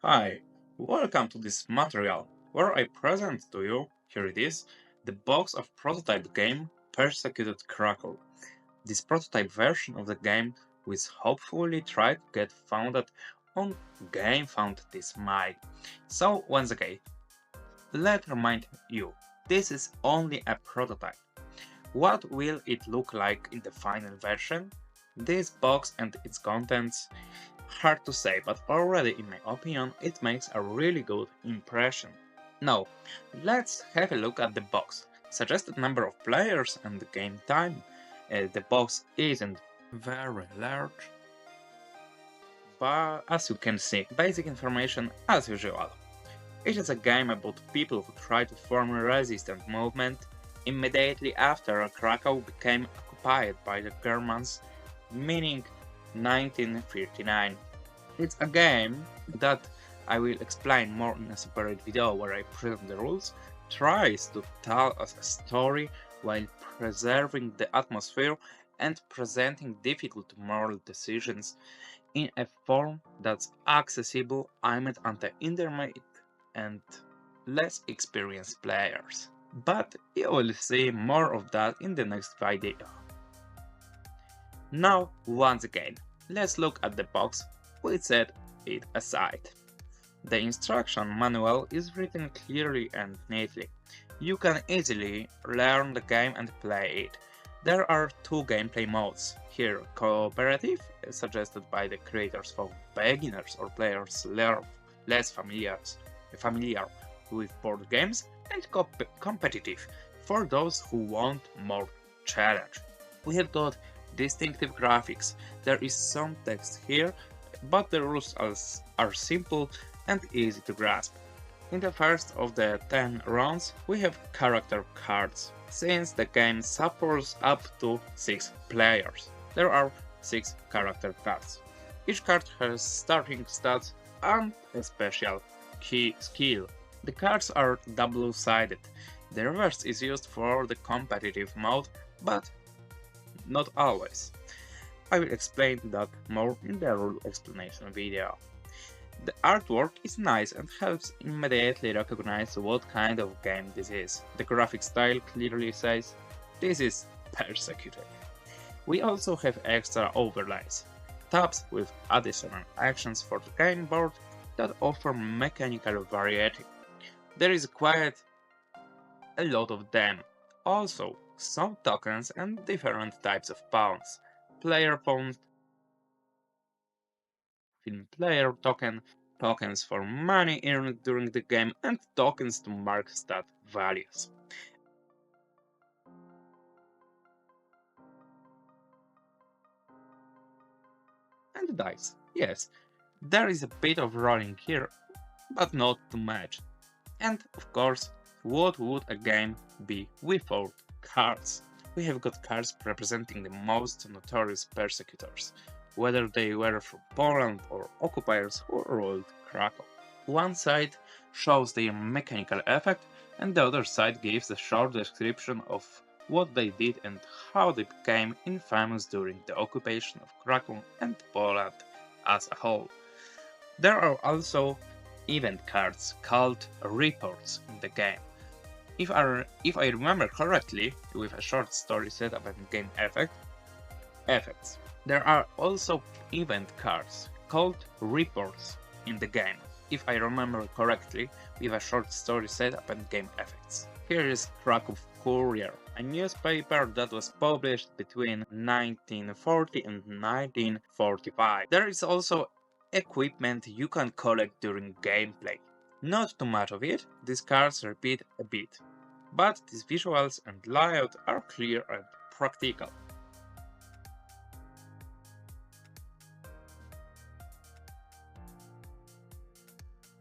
Hi, welcome to this material, where I present to you, here it is, the box of prototype game Persecuted Cracow. This prototype version of the game will hopefully try to get founded on Game Found This May. So once again, let remind you, this is only a prototype. What will it look like in the final version? This box and its contents? Hard to say, but already in my opinion it makes a really good impression. Now, let's have a look at the box. Suggested number of players and the game time. The box isn't very large, but as you can see, basic information as usual. It is a game about people who try to form a resistant movement immediately after Krakow became occupied by the Germans, meaning 1939. It's a game that I will explain more in a separate video where I present the rules, tries to tell us a story while preserving the atmosphere and presenting difficult moral decisions in a form that's accessible aimed at the intermediate and less experienced players. But you will see more of that in the next video. Now, once again, let's look at the box. We set it aside. The instruction manual is written clearly and neatly. You can easily learn the game and play it. There are two gameplay modes. Here, cooperative, suggested by the creators for beginners or players less familiar with board games, and competitive, for those who want more challenge. We have got distinctive graphics. There is some text here, but the rules are simple and easy to grasp. In the first of the 10 rounds, we have character cards. Since the game supports up to 6 players, there are 6 character cards. Each card has starting stats and a special key skill. The cards are double-sided. The reverse is used for the competitive mode, but not always. I will explain that more in the rule explanation video. The artwork is nice and helps immediately recognize what kind of game this is. The graphic style clearly says this is Persecuted. We also have extra overlays, tabs with additional actions for the game board that offer mechanical variety. There is quite a lot of them. Also, some tokens and different types of pawns. Player pawn, film player token, tokens for money earned during the game, and tokens to mark stat values. And the dice. Yes, there is a bit of rolling here, but not too much. And of course, what would a game be without cards? We have got cards representing the most notorious persecutors, whether they were from Poland or occupiers who ruled Krakow. One side shows their mechanical effect, and the other side gives a short description of what they did and how they became infamous during the occupation of Krakow and Poland as a whole. There are also event cards called reports in the game. If I remember correctly, with a short story setup and game effects. There are also event cards called reports in the game, if I remember correctly, with a short story setup and game effects. Here is Cracow Courier, a newspaper that was published between 1940 and 1945. There is also equipment you can collect during gameplay. Not too much of it, these cards repeat a bit, but these visuals and layout are clear and practical.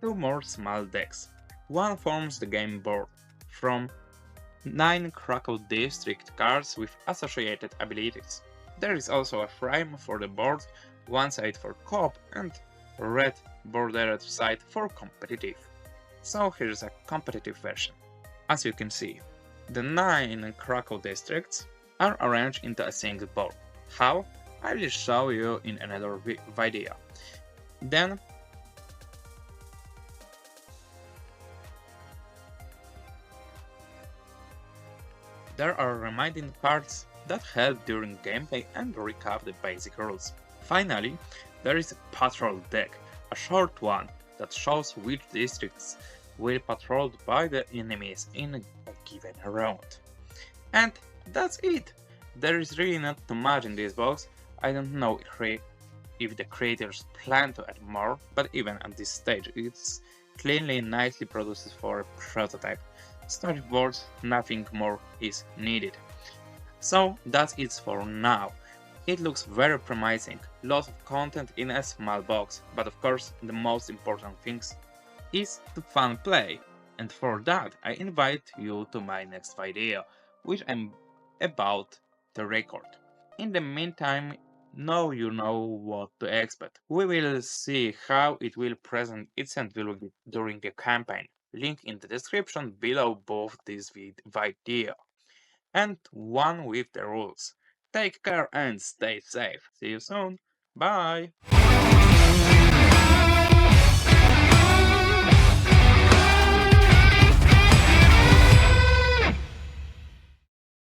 Two more small decks. One forms the game board, from 9 Cracow district cards with associated abilities. There is also a frame for the board, one side for co-op and red bordered side for competitive. So here's a competitive version. As you can see, the 9 Cracow districts are arranged into a single board. How? I will show you in another video. Then There are reminding cards that help during gameplay and recap the basic rules. Finally, there is a patrol deck, a short one that shows which districts will patrolled by the enemies in a given round. And that's it! There is really not too much in this box. I don't know if the creators plan to add more, but even at this stage, it's cleanly and nicely produced for a prototype. Storyboards, nothing more is needed. So that's it for now. It looks very promising, lots of content in a small box, but of course the most important thing is the fun play. And for that I invite you to my next video, which I'm about to record. In the meantime, now you know what to expect. We will see how it will present itself during the campaign. Link in the description below both this video and one with the rules. Take care and stay safe. See you soon. Bye.